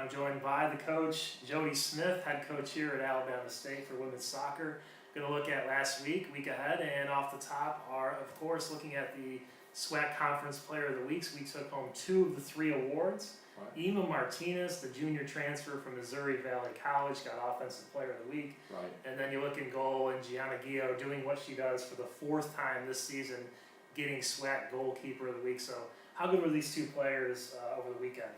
I'm joined by the coach, Joey Smith, head coach here at Alabama State for women's soccer. Going to look at last week ahead, and off the top are, of course, looking at the SWAC Conference Player of the Week. So we took home 2 of the 3 awards. Right. Ema Martinez, the junior transfer from Missouri Valley College, got Offensive Player of the Week. Right. And then you look in goal, and Gianna Gio doing what she does for the 4th time this season, getting SWAC Goalkeeper of the Week. So how good were these 2 players over the weekend?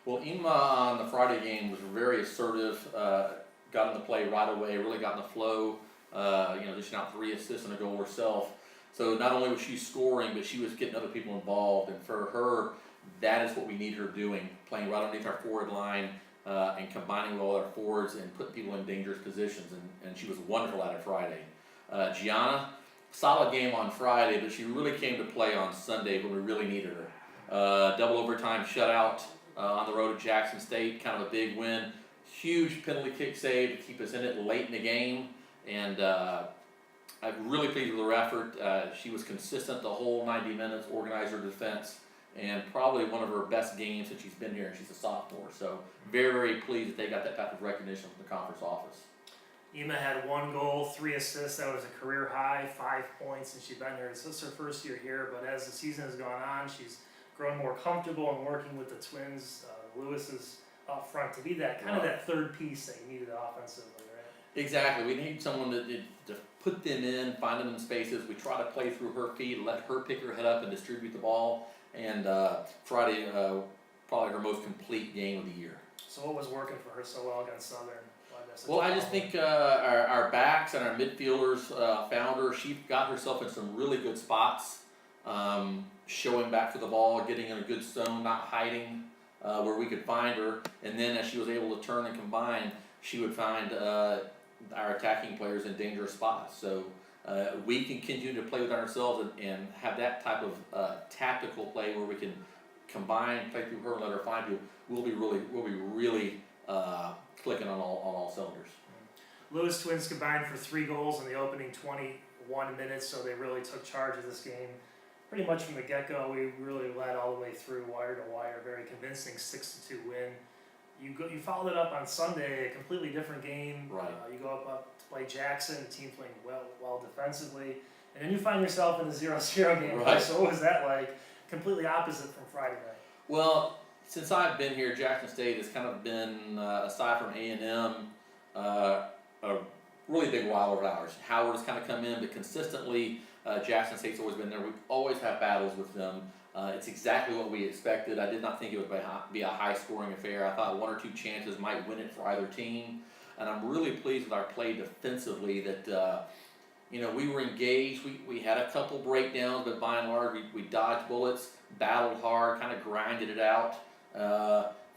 Well, Ema on the Friday game was very assertive, got in the play right away, really got in the flow, dishing out 3 assists and a goal herself. So not only was she scoring, but she was getting other people involved. And for her, that is what we need her doing, playing right underneath our forward line and combining with all our forwards and putting people in dangerous positions. And she was wonderful at it Friday. Gianna, solid game on Friday, but she really came to play on Sunday when we really needed her. Double overtime shutout on the road at Jackson State, kind of a big win. Huge penalty kick save to keep us in it late in the game. And I'm really pleased with her effort. She was consistent the whole 90 minutes, organized her defense, and probably one of her best games since she's been here, and she's a sophomore. So very, very pleased that they got that type of recognition from the conference office. Ema had 1 goal, 3 assists. That was a career high, 5 points since she's been here. So this is her first year here, but as the season has gone on, she's grown more comfortable in working with the twins. Lewis is up front to be that kind of that third piece that you needed offensively, right? Exactly. We need someone to put them in, find them in spaces. We try to play through her feet, let her pick her head up and distribute the ball. And Friday, probably her most complete game of the year. So what was working for her so well against Southern? Well, I just think our backs and our midfielders found her. She got herself in some really good spots, showing back for the ball, getting in a good zone, not hiding where we could find her. And then as she was able to turn and combine, she would find our attacking players in dangerous spots. So we can continue to play with ourselves and have that type of tactical play where we can combine, play through her, and let her find you. We'll be really clicking on all cylinders. Lewis twins combined for 3 goals in the opening 21 minutes, so they really took charge of this game. Pretty much from the get-go, we really led all the way through, wire to wire. Very convincing 6-2 win. You followed it up on Sunday, a completely different game. Right. You go up to play Jackson, the team playing well defensively, and then you find yourself in a 0-0 game. Right. So what was that like? Completely opposite from Friday night. Well, since I've been here, Jackson State has kind of been, aside from A&M, a really big rival of ours. Howard has kind of come in, but consistently Jackson State's always been there. We always have battles with them. It's exactly what we expected. I did not think it would be a high-scoring affair. I thought 1 or 2 chances might win it for either team. And I'm really pleased with our play defensively that, we were engaged. We had a couple breakdowns, but by and large, we dodged bullets, battled hard, kind of grinded it out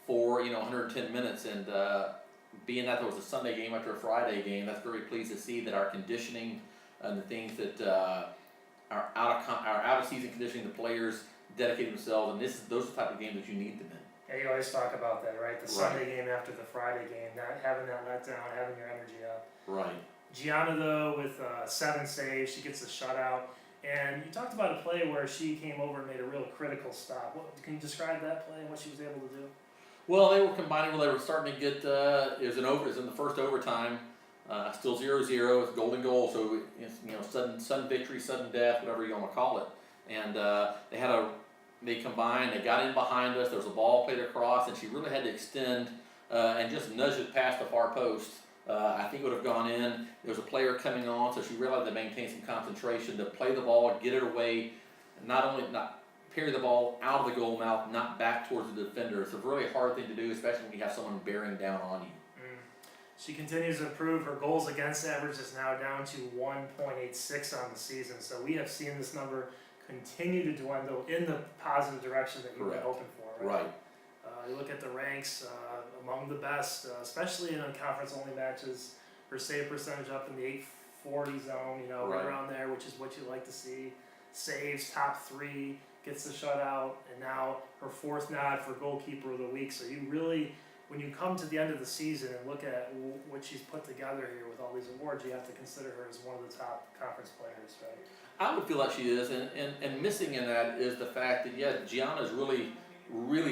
for 110 minutes. And being that there was a Sunday game after a Friday game, that's very pleased to see that our conditioning and the things that our out of season conditioning, the players dedicated themselves, and those are the type of games that you need them in. Yeah, you always talk about that, right? The Sunday game after the Friday game, not having that letdown, having your energy up. Right. Gianna, though, with 7 saves, she gets the shutout. And you talked about a play where she came over and made a real critical stop. Can you describe that play and what she was able to do? Well, they were combining where they were starting to get, it was in the first overtime, still 0-0, it's golden goal, so it's, sudden victory, sudden death, whatever you want to call it. And they combined, they got in behind us, there was a ball played across, and she really had to extend and just nudge it past the far post. I think it would have gone in. There was a player coming on, so she realized to maintain some concentration, to play the ball, get it away, not parry the ball out of the goal mouth, not back towards the defender. It's a really hard thing to do, especially when you have someone bearing down on you. She continues to improve. Her goals against average is now down to 1.86 on the season. So we have seen this number continue to dwindle in the positive direction that you've been hoping for. Right. You look at the ranks, among the best, especially in conference-only matches. Her save percentage up in the 840 zone, right around there, which is what you like to see. Saves, top 3, gets the shutout, and now her 4th nod for Goalkeeper of the Week. So you really, when you come to the end of the season and look at what she's put together here with all these awards, you have to consider her as one of the top conference players, right? I would feel like she is, and missing in that is the fact that, Gianna's really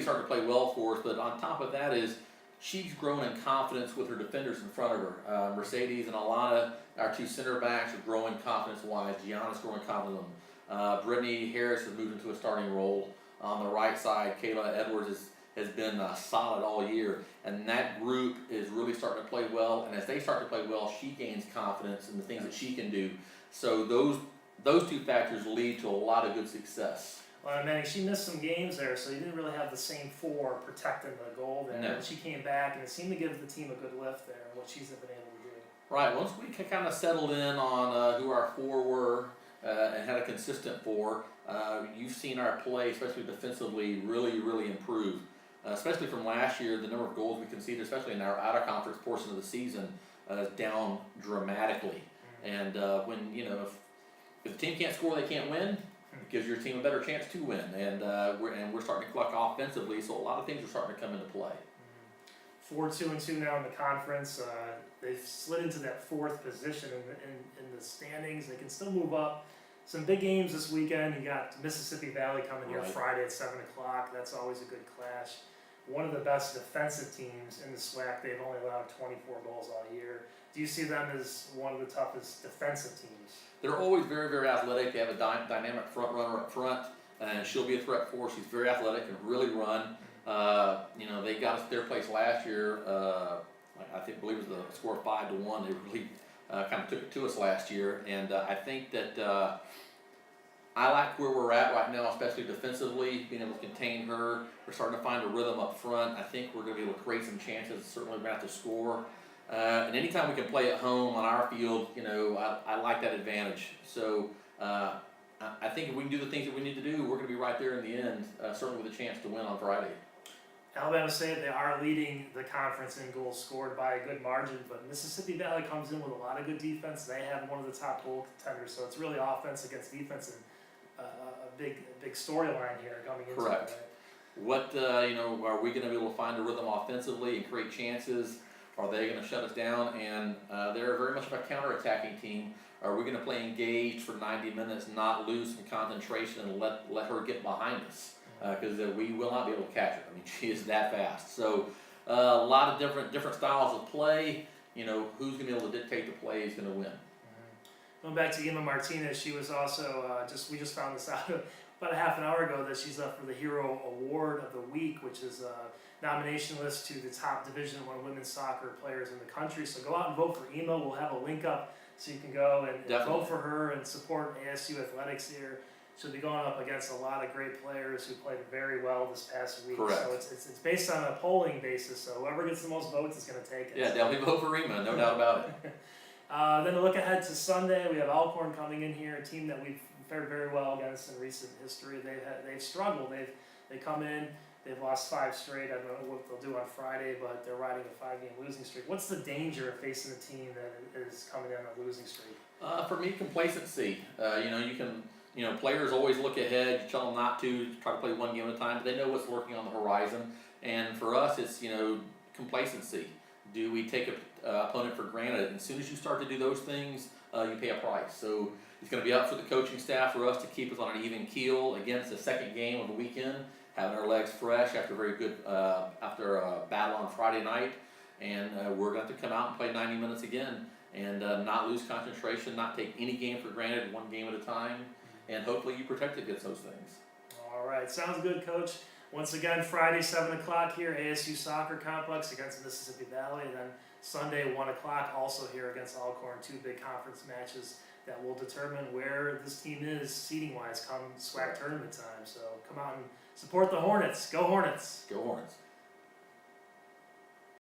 starting to play well for us, but on top of that is she's grown in confidence with her defenders in front of her. Mercedes and Alana, our two center backs, are growing confidence-wise. Gianna's growing confidence. Brittany Harris has moved into a starting role. On the right side, Kayla Edwards has been solid all year. And that group is really starting to play well. And as they start to play well, she gains confidence in the things that she can do. So those two factors lead to a lot of good success. Well, Manny, she missed some games there, so you didn't really have the same four protecting the goal there. No. And she came back, and it seemed to give the team a good lift there, what she's been able to do. Right, once we kind of settled in on who our four were and had a consistent four, you've seen our play, especially defensively, really, really improve. Especially from last year, the number of goals we conceded, especially in our out-of-conference portion of the season, is down dramatically. And when, if the team can't score, they can't win. It gives your team a better chance to win, and we're starting to cluck offensively, so a lot of things are starting to come into play. 4-2-2 now in the conference. They've slid into that fourth position in the standings. They can still move up. Some big games this weekend. You got Mississippi Valley coming here Right. Friday at 7 o'clock. That's always a good clash. One of the best defensive teams in the SWAC. They've only allowed 24 goals all year. Do you see them as one of the toughest defensive teams? They're always very, very athletic. They have a dynamic front runner up front, and she'll be a threat for us. She's very athletic and really run. They got us their place last year. I believe it was the score 5-1. They really kind of took it to us last year, and I think that I like where we're at right now, especially defensively, being able to contain her. We're starting to find a rhythm up front. I think we're going to be able to create some chances. Certainly, we're going to have to score. And anytime we can play at home on our field, I like that advantage. So I think if we can do the things that we need to do, we're going to be right there in the end, certainly with a chance to win on Friday. Alabama State, they are leading the conference in goals scored by a good margin, but Mississippi Valley comes in with a lot of good defense. They have one of the top goal contenders, so it's really offense against defense, and a big storyline here coming into Correct. it. What are we going to be able to find a rhythm offensively and create chances? Are they going to shut us down? And they're very much of a counter-attacking team. Are we going to play engaged for 90 minutes, not lose some concentration, and let her get behind us? Because we will not be able to catch her. I mean, she is that fast. So a lot of different styles of play. Who's going to be able to dictate the play is going to win. Going back to Emma Martinez, she was also we just found this out about a half an hour ago that she's up for the Hero Award of the Week, which is a nomination list to the top Division I women's soccer players in the country. So go out and vote for Emma. We'll have a link up so you can go and vote for her and support ASU athletics here. She'll be going up against a lot of great players who played very well this past week. Correct. So it's based on a polling basis. So whoever gets the most votes is going to take it. Yeah, definitely vote for Emma, no doubt about it. Then to look ahead to Sunday, we have Alcorn coming in here, a team that we've fared very well against in recent history. They've struggled. They come in, they've lost 5 straight. I don't know what they'll do on Friday, but they're riding a 5-game losing streak. What's the danger of facing a team that is coming in on a losing streak? For me, complacency. Players always look ahead. You tell them not to try to play one game at a time, but they know what's lurking on the horizon. And for us, it's complacency. Do we take an opponent for granted? And as soon as you start to do those things, you pay a price. So it's going to be up for the coaching staff for us to keep us on an even keel against the second game of the weekend, having our legs fresh after a battle on Friday night, and we're going to have to come out and play 90 minutes again, and not lose concentration, not take any game for granted, one game at a time, and hopefully you protect against those things. All right, sounds good, Coach. Once again, Friday, 7 o'clock here, ASU Soccer Complex against Mississippi Valley. And then Sunday, 1 o'clock, also here against Alcorn. 2 big conference matches that will determine where this team is seeding-wise come SWAC tournament time. So come out and support the Hornets. Go Hornets! Go Hornets.